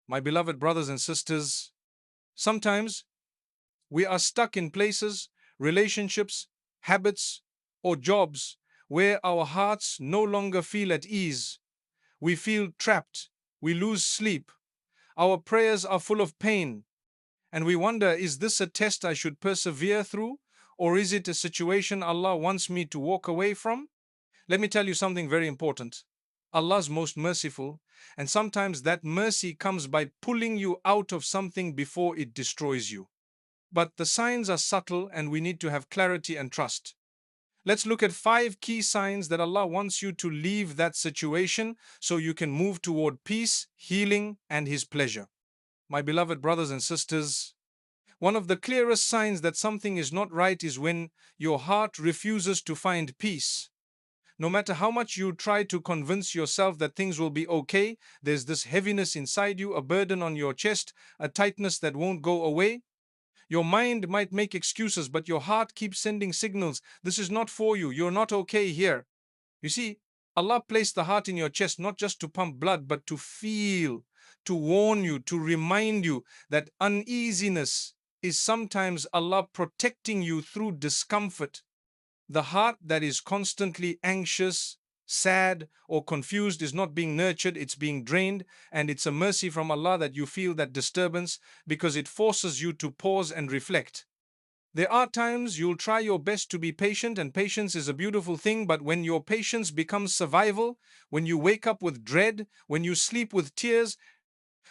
My beloved brothers and sisters, sometimes we are stuck in places, relationships, habits, or jobs where our hearts no longer feel at ease. We feel trapped. We lose sleep. Our prayers are full of pain. And we wonder, is this a test I should persevere through? Or is it a situation Allah wants me to walk away from? Let me tell you something very important. Allah's most merciful, and sometimes that mercy comes by pulling you out of something before it destroys you. But the signs are subtle and we need to have clarity and trust. Let's look at 5 key signs that Allah wants you to leave that situation so you can move toward peace, healing, and His pleasure. My beloved brothers and sisters, one of the clearest signs that something is not right is when your heart refuses to find peace. No matter how much you try to convince yourself that things will be okay, there's this heaviness inside you, a burden on your chest, a tightness that won't go away. Your mind might make excuses, but your heart keeps sending signals. This is not for you. You're not okay here. You see, Allah placed the heart in your chest not just to pump blood, but to feel, to warn you, to remind you that uneasiness is sometimes Allah protecting you through discomfort. The heart that is constantly anxious, sad, or confused is not being nurtured, it's being drained, and it's a mercy from Allah that you feel that disturbance because it forces you to pause and reflect. There are times you'll try your best to be patient, and patience is a beautiful thing, but when your patience becomes survival, when you wake up with dread, when you sleep with tears,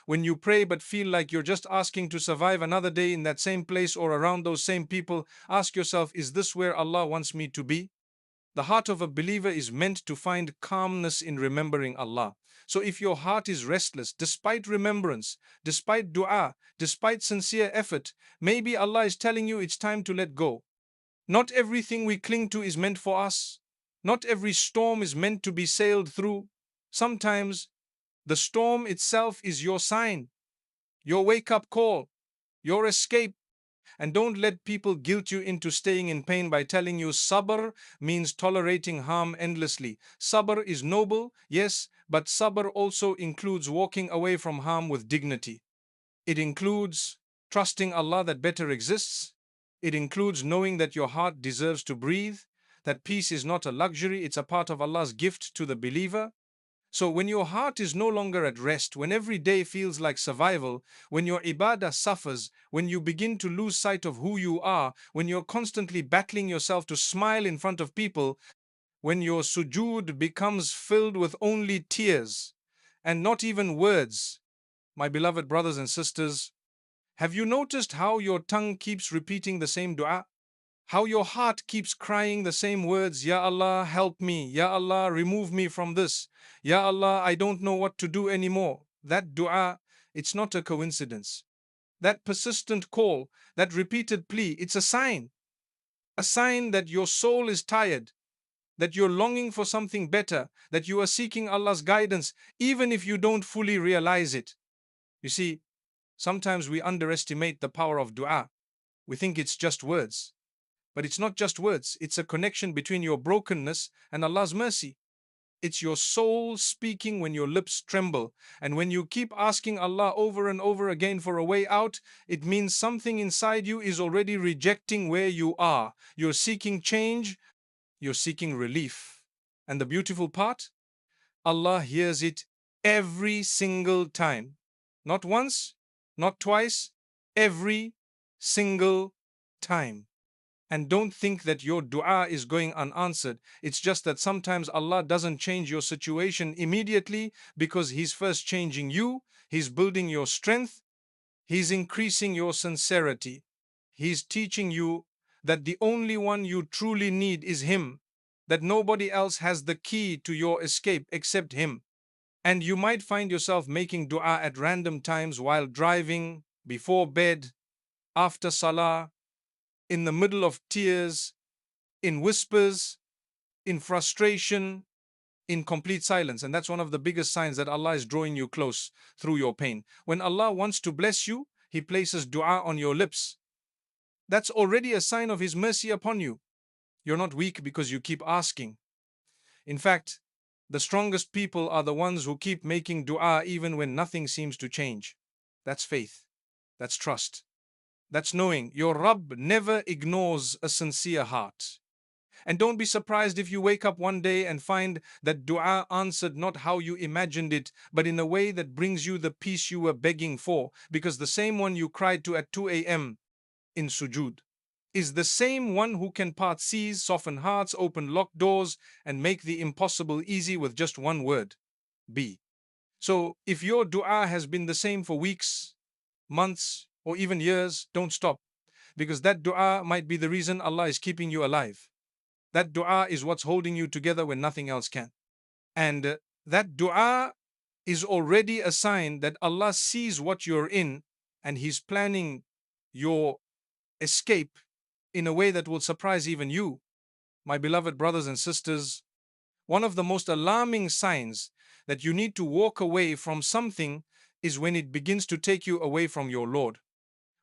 when you pray but feel like you're just asking to survive another day in that same place or around those same people, ask yourself, is this where Allah wants me to be? The heart of a believer is meant to find calmness in remembering Allah. So if your heart is restless, despite remembrance, despite dua, despite sincere effort, maybe Allah is telling you it's time to let go. Not everything we cling to is meant for us. Not every storm is meant to be sailed through. Sometimes the storm itself is your sign, your wake-up call, your escape. And don't let people guilt you into staying in pain by telling you sabr means tolerating harm endlessly. Sabr is noble, yes, but sabr also includes walking away from harm with dignity. It includes trusting Allah that better exists. It includes knowing that your heart deserves to breathe, that peace is not a luxury, it's a part of Allah's gift to the believer. So when your heart is no longer at rest, when every day feels like survival, when your ibadah suffers, when you begin to lose sight of who you are, when you're constantly battling yourself to smile in front of people, when your sujood becomes filled with only tears and not even words, my beloved brothers and sisters, have you noticed how your tongue keeps repeating the same dua? How your heart keeps crying the same words, Ya Allah, help me. Ya Allah, remove me from this. Ya Allah, I don't know what to do anymore. That dua, it's not a coincidence. That persistent call, that repeated plea, it's a sign that your soul is tired, that you're longing for something better, that you are seeking Allah's guidance, even if you don't fully realize it. You see, sometimes we underestimate the power of dua. We think it's just words. But it's not just words, it's a connection between your brokenness and Allah's mercy. It's your soul speaking when your lips tremble. And when you keep asking Allah over and over again for a way out, it means something inside you is already rejecting where you are. You're seeking change, you're seeking relief. And the beautiful part? Allah hears it every single time. Not once, not twice, every single time. And don't think that your dua is going unanswered. It's just that sometimes Allah doesn't change your situation immediately because He's first changing you, He's building your strength, He's increasing your sincerity. He's teaching you that the only one you truly need is Him, that nobody else has the key to your escape except Him. And you might find yourself making dua at random times while driving, before bed, after salah, in the middle of tears, in whispers, in frustration, in complete silence. And that's one of the biggest signs that Allah is drawing you close through your pain. When Allah wants to bless you, He places dua on your lips. That's already a sign of His mercy upon you. You're not weak because you keep asking. In fact, the strongest people are the ones who keep making dua even when nothing seems to change. That's faith. That's trust. That's knowing your Rabb never ignores a sincere heart. And don't be surprised if you wake up one day and find that dua answered not how you imagined it, but in a way that brings you the peace you were begging for, because the same one you cried to at 2 a.m. in sujud is the same one who can part seas, soften hearts, open locked doors, and make the impossible easy with just one word: be. So if your dua has been the same for weeks, months, or even years, don't stop, because that dua might be the reason Allah is keeping you alive. That dua is what's holding you together when nothing else can. And that dua is already a sign that Allah sees what you're in and He's planning your escape in a way that will surprise even you. My beloved brothers and sisters, one of the most alarming signs that you need to walk away from something is when it begins to take you away from your Lord.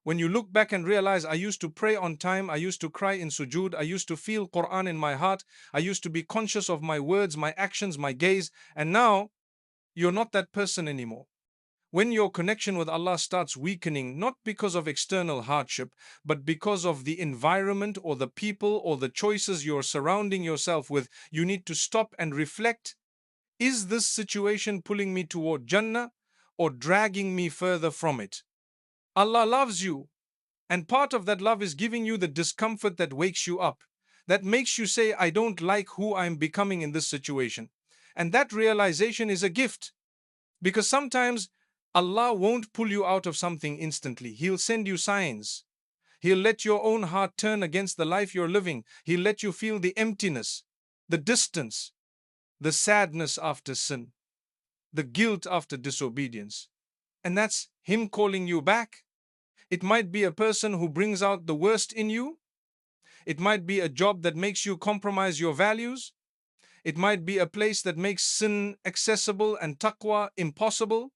When you look back and realize, I used to pray on time, I used to cry in sujood, I used to feel Quran in my heart, I used to be conscious of my words, my actions, my gaze, and now you're not that person anymore. When your connection with Allah starts weakening, not because of external hardship, but because of the environment or the people or the choices you're surrounding yourself with, you need to stop and reflect. Is this situation pulling me toward Jannah or dragging me further from it? Allah loves you, and part of that love is giving you the discomfort that wakes you up, that makes you say, I don't like who I'm becoming in this situation. And that realization is a gift, because sometimes Allah won't pull you out of something instantly. He'll send you signs. He'll let your own heart turn against the life you're living. He'll let you feel the emptiness, the distance, the sadness after sin, the guilt after disobedience. And that's Him calling you back. It might be a person who brings out the worst in you. It might be a job that makes you compromise your values. It might be a place that makes sin accessible and taqwa impossible.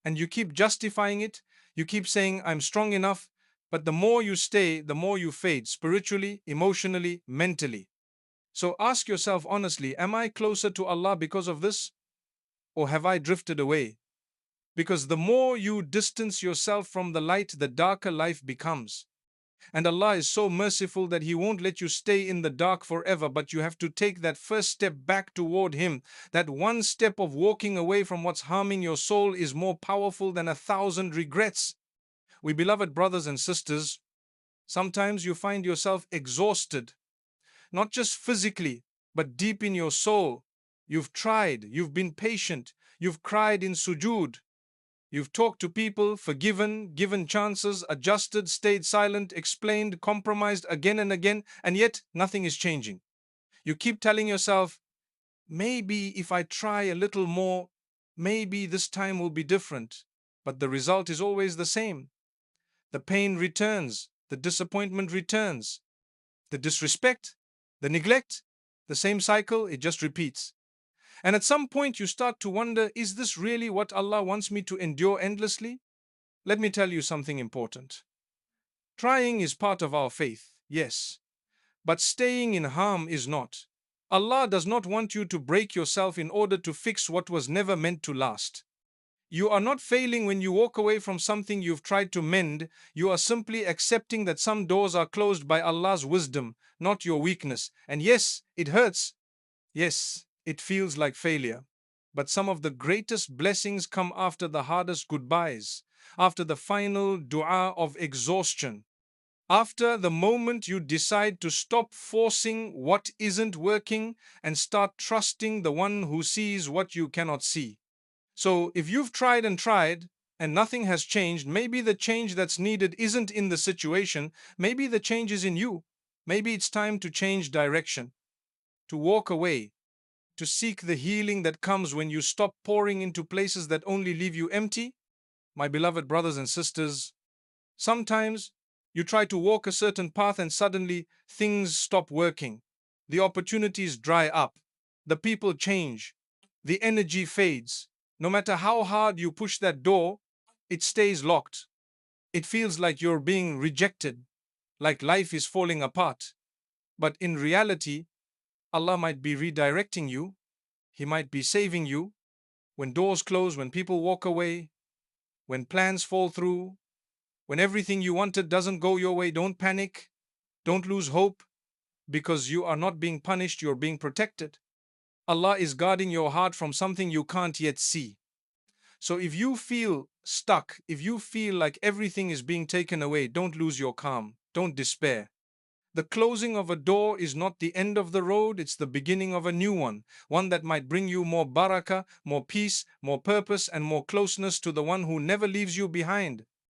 And you keep justifying it. You keep saying, I'm strong enough. But the more you stay, the more you fade spiritually, emotionally, mentally. So ask yourself honestly, am I closer to Allah because of this? Or have I drifted away? Because the more you distance yourself from the light, the darker life becomes. And Allah is so merciful that He won't let you stay in the dark forever, but you have to take that first step back toward Him. That one step of walking away from what's harming your soul is more powerful than 1,000 regrets. We beloved brothers and sisters, sometimes you find yourself exhausted, not just physically, but deep in your soul. You've tried, you've been patient, you've cried in sujood, you've talked to people, forgiven, given chances, adjusted, stayed silent, explained, compromised again and again, and yet nothing is changing. You keep telling yourself, maybe if I try a little more, maybe this time will be different. But the result is always the same. The pain returns, the disappointment returns, the disrespect, the neglect, the same cycle, it just repeats. And at some point you start to wonder, is this really what Allah wants me to endure endlessly? Let me tell you something important. Trying is part of our faith, yes, but staying in harm is not. Allah does not want you to break yourself in order to fix what was never meant to last. You are not failing when you walk away from something you've tried to mend. You are simply accepting that some doors are closed by Allah's wisdom, not your weakness. And yes, it hurts. Yes, it feels like failure. But some of the greatest blessings come after the hardest goodbyes, after the final dua of exhaustion, after the moment you decide to stop forcing what isn't working and start trusting the one who sees what you cannot see. So if you've tried and nothing has changed, maybe the change that's needed isn't in the situation, maybe the change is in you. Maybe it's time to change direction, to walk away, to seek the healing that comes when you stop pouring into places that only leave you empty. My beloved brothers and sisters, sometimes you try to walk a certain path and suddenly things stop working. The opportunities dry up. The people change. The energy fades. No matter how hard you push that door, it stays locked. It feels like you're being rejected, like life is falling apart. But in reality, Allah might be redirecting you. He might be saving you. When doors close, when people walk away, when plans fall through, when everything you wanted doesn't go your way, don't panic, don't lose hope, because you are not being punished, you're being protected. Allah is guarding your heart from something you can't yet see. So if you feel stuck, if you feel like everything is being taken away, don't lose your calm, don't despair. The closing of a door is not the end of the road, it's the beginning of a new one that might bring you more barakah, more peace, more purpose, and more closeness to the one who never leaves you behind.